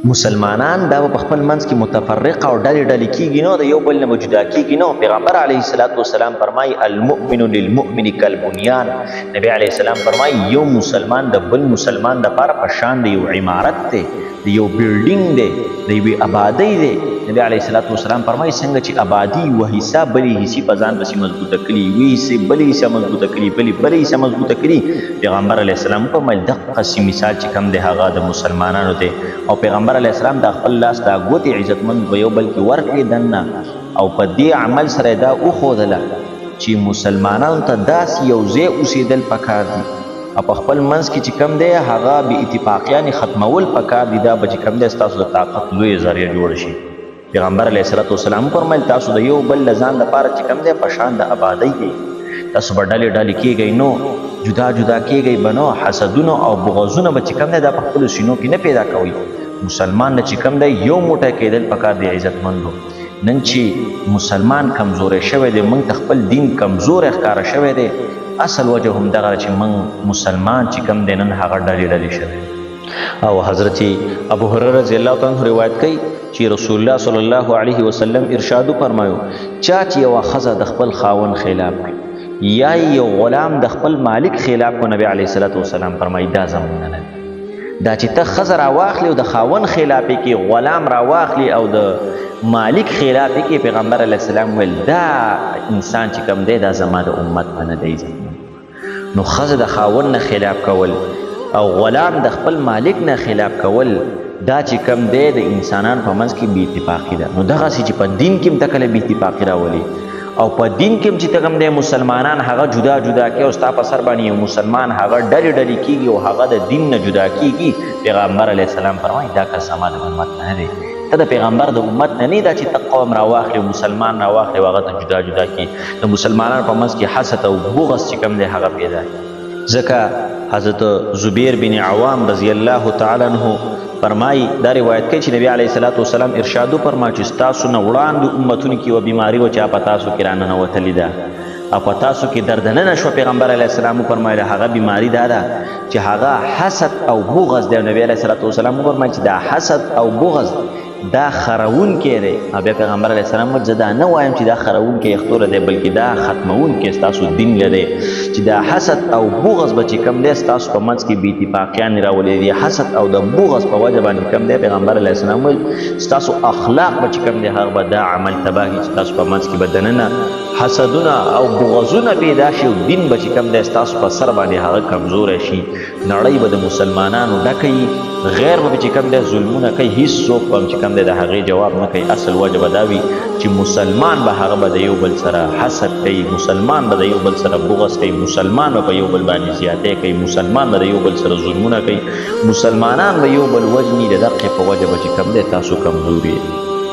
مسلمانان دا په خپل منځ کې متفرقه او ډلې ډلې کیږي نو د یو بل نه جدا کیږي نو. پیغمبر علیه الصلاۃ والسلام فرمایي المؤمن للمؤمن کالبنیان. نبی علیه السلام فرمایي یو مسلمان د بل مسلمان لپاره په شان د یو عمارت دی، د یو بلډینګ دی، د یوې آبادۍ دی. نبی علیه الصلاۃ والسلام فرمایي څنګه چې آبادي یوه حصه بلې حصې په ځان پسې مضبوطه کړي، یوې حصې بلې حصه مضبوطه کړي، بلې حصه مضبوطه کړي. پیغمبر علیه السلام فرمایل دقسې مثال چې کوم دی هغه د مسلمانانو دی. او پیغمبر علیه السلام د خپل لاس دا ګوتې عزتمند په یو بل کې ورکړې دننه، او په دې عمل سره دا وښودله چې مسلمانانو ته داسې یو ځای اوسېدل پکار دي او په خپل منځ کې چې کوم دی هغه بې اتفاقیانې ختمول پکار دي. دا به چې کوم دی ستاسو د طاقت لویه ذریعه جوړه شي. پیغمبر علیه الصلاۃ والسلام فرمایل تاسو د یو بل له ځان لپاره چې کوم دی په شان د آبادۍ دی. تاسو به ډلې ډلې کېږئ نو، جدا جدا کېږئ به نو، حسدونه او بغضونه به چې کوم دی دا په خپلو سینو کې نه پیدا کوئ. مسلمان نه چې کوم دی یو موټی کېدل پکار دی عزتمندو. نن چې مسلمان کمزوری شوی دی، موږ ته خپل دین کمزوری ښکاره شوی دی، اصل وجه هم دغه چې موږ مسلمان چې کوم دی نن هغه ډلې ډلې شوی. او حضرت ابو هريره رضی الله تعالی عنہ روایت کوي چې رسول الله صلی الله علیه وسلم ارشاد فرمایو چا چې یو ښځه د خپل خاوند خلاف کړي یا یو غلام د خپل مالک خلاف کو، نبی علیه الصلاۃ والسلام فرمایي دا زمونږ نه دی. دا چې ته ښځه راواخلې او د خاوند خلاف یې کې، غلام راواخلې او د مالک خلاف یې کې، پیغمبر علیه السلام ویل دا انسان چې کوم دی دا زما د امت په نه دی. نو ښځه د خاوند نه خلاف کول او غلام د خپل مالک نه خلاف کول دا چې کوم دی د انسانان په منځ کې بې اتفاقي ده. نو دغسې چې په دین کې هم ته کله بې اتفاقي راولي او په دین کې هم چې ته کوم دی مسلمانان هغه جدا جدا کوي او ستا په سر باندې یو مسلمان هغه ډلې ډلې کېږي او هغه د دین نه جدا کېږي. پیغمبر علیه السلام فرمایي دا کس زما د امت نه دی. ته د پیغمبر د امت نه نه دا چې ته قوم راواخلې مسلمان راواخلې او هغه ته جدا جدا کړي. د مسلمانانو په منځ کې حسد او بغض چې کوم دی هغه پیدا کړي. ځکه حضرت زبیر بن عوام رضی الله تعالی عنہ فرمایي دا روایت کوي چې نبی علیه الصلاۃ والسلام ارشاد فرمایي چې ستاسو نه وړاندې امتونو کې یوه بیماري وه چې په تاسو کې راننوتلې ده او په تاسو کې دردننه شوه. پیغمبر علیه السلام وفرمایله هغه بیماري دا ده چې هغه حسد او بغض دی. نبی علیه الصلاۃ والسلام وفرمایي چې دا حسد او بغض دا خرونکی دی. او بیا پیغمبر علیه السلام وویل زه دا نه وایم چې دا خرونکی یختوره دی، بلکې دا ختمونکی ستاسو دین لري. چې دا حسد او بغض به چې کوم دی ستاسو په منځ کې بې اتفاقیانې راولي دي. حسد او د بغض په وجه باندې کوم دی پیغمبر علیه السلام ویل ستاسو اخلاق به چې کوم دی هغه به دا عمل تباه کړي چې ستاسو په منځ کې به دننه حسدونه او بغضونه پیدا شي او دین به چې کوم دی ستاسو په سر باندې هغه کمزوری شي. نړۍ به د مسلمانانو ډکه وي، غیر به چې کوم دی ظلمونه کوي، هېڅ څوک به چې کوم دی د هغې جواب نه کوي. اصل وجه به دا وي چې مسلمان به هغه به د یو بل سره حسد کوي، مسلمان به د یو بل سره بغض کوي، مسلمان به په یو بل باندې زیاتی کوي، مسلمان به د یو بل سره ظلمونه کوي، مسلمانان به یو بل وژني. د دقې په وجه به چې کوم دی تاسو کمزوري.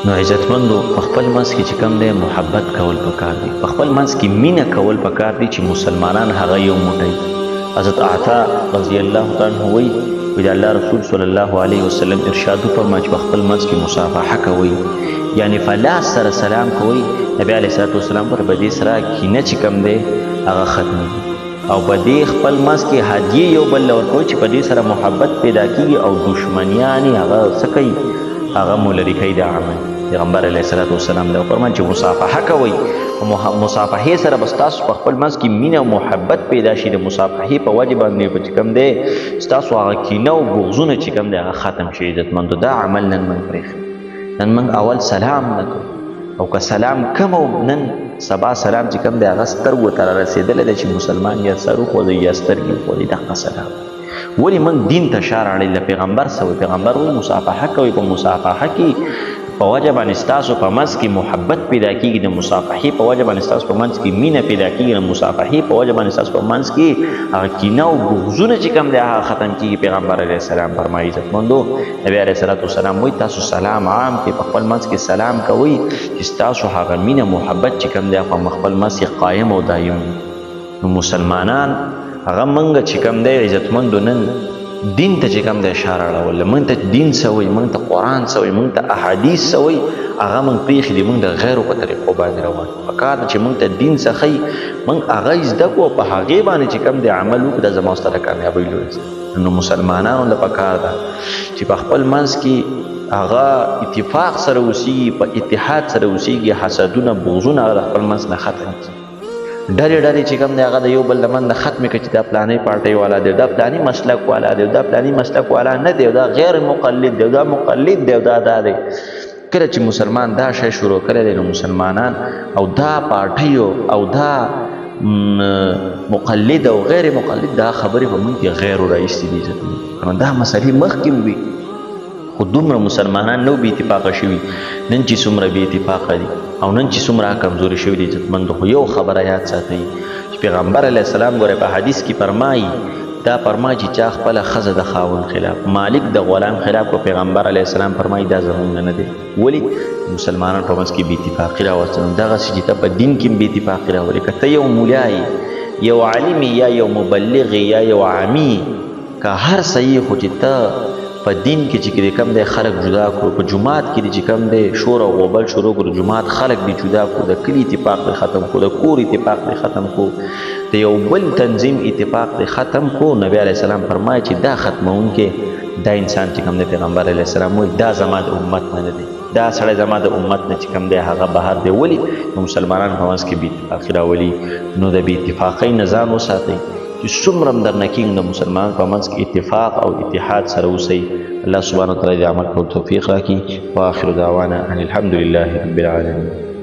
نو عزتمندو په خپل منځ کې چې کوم دی محبت کول پکار دي، په خپل منځ کې مینه کول پکار دي چې مسلمانان هغه یو موټی. حضرت عطا رضی الله تعالی عنہ وایي د الله رسول صلی الله علیه وسلم ارشاد فرمایي چې په خپل منځ کې مصافحه کوئ، یعنی فلاس سره سلام کوئ. نبی علیه الصلاۃ والسلام پر بدې سره کینه چې کوم دی هغه ختمېږي او په دې خپل منځ کې هدیې یو بل له ورکوئ چې په دې سره محبت پیدا کېږي او دشمنیانې هغه څه کوي هغه مو لرې کوي دا عمل. پیغمبر علیه الصلاۃ والسلام دا فرمایي چې مصافحه کوئ. مصافحې سره به ستاسو په خپل منځ کې مینه او محبت پیدا شي. د مصافحې په وجه باندې به چې کوم دی ستاسو هغه کینه او بغضونه چې کوم دی هغه ختم شي. عزتمندو دا عمل نن موږ پرېښی. نن موږ اول سلام نه کوو او که سلام کوو نن سبا سلام چې کوم دی هغه سترګو ته رارسېدلی دی چې مسلمان یا سر وخوځوي یا سترګې وخوځوي. دغه سلام ولې موږ دین ته شا راړی له پیغمبر څه وایي؟ پیغمبر وایي مصافحه کوئ. په مصافحه کې په وجه باندې ستاسو په منځ کې محبت پیدا کېږي، د مصافحې په وجه باندې ستاسو په منځ کې مینه پیدا کېږي، د مصافحې په وجه باندې ستاسو په منځ کې هغه کینه او بغضونه چې کوم دی هغه ختم کېږي. پیغمبر علیه السلام فرمایي عزتمندو نبی علیه الصلاۃ والسلام وایي تاسو سلام عام کې په خپل منځ کې سلام کوئ چې ستاسو هغه مینه محبت چې کوم دی په خپل منځ کې قایم او دایم. نو مسلمانان هغه موږ چې کوم دی عزتمندو نن دین ته چې کوم دی اشاره راوړله، موږ ته دین څه وایي، موږ ته قرآن څه وایي، موږ ته احادیث څه وایي، هغه موږ پرېښي دي. موږ د غیرو په طریقو باندې روان یو. پکار ده چې موږ ته دین څه ښیي موږ هغه زده کړو، په هغې باندې چې کوم دی عمل وکړو، دا زما ستا د کامیابۍ لوی. نو مسلمانانو ته پکار ده چې په خپل منځ کې هغه اتفاق سره اوسېږي، په اتحاد سره اوسېږي، حسدونه بغضونه هغه د خپل منځ نه ختم کړي. ډلې ډلې چې کوم دی هغه د یو بل د منځ نه ختمې کړي چې دا پلانې پارټۍ والا دی، دا پلانې مسلک والا دی، دا پلانې مسلک والا نه دی، دا غیر مقلد دی، دا مقلد دی، دا دی. کله چې مسلمان دا شی شروع کړی دی نو مسلمانان او دا پارټیو او دا مقلد او غیر مقلد دا خبرې په موږ کې غیر رایستې دي. دا مسلې مخکې وي خو دومره مسلمانان نو بې اتفاقه شوي، نن چې څومره بې اتفاقه دي او نن چې څومره کمزوري شوي دي عزتمندو. خو یو خبره یاد ساتئ چې پیغمبر علیه السلام ګوره په حدیث کې فرمایي، دا فرمایي چې چا خپله ښځه د خاوند خلاف، مالک د غلام خلاف کو، پیغمبر علیه السلام فرمایي دا زمونږ نه دی. ولې؟ مسلمانان په منځ کې بې اتفاقي راوستل. دغسې چې ته په دین کې بې اتفاقي راولې، که ته یو مولا یو عالم یا یو مبلغ یا یو عامی، که هر صحیح خو چې ته په دین کې چې کوم دی خلک جدا کړو، په جماعت کې چې کوم دی شور او غوبل شروع کړو، جماعت خلک دی جدا کړو، د کلي اتفاق دی ختم کړو، د کور اتفاق دی ختم کړو، د یو بل تنظیم اتفاق دی ختم کړو. نبی علیه السلام فرمایي چې دا ختمونکی دا انسان چې کوم دی پیغمبر علیه السلام وایي دا زما د امت نه دی، دا سړی زما د امت نه چې کوم دی هغه بهر دی. ولې؟ نو مسلمانان په منځ کې بې اتفاقي راولي. نو د بې اتفاقۍ نه ځان وساتئ چې څومره هم درنه کېږي د مسلمانانو په منځ کې اتفاق او اتحاد سره اوسئ. الله سبحانه وتعالی دې عمل کولو توفیق راکړي. واخر دعوانا ان الحمد لله رب العالمین.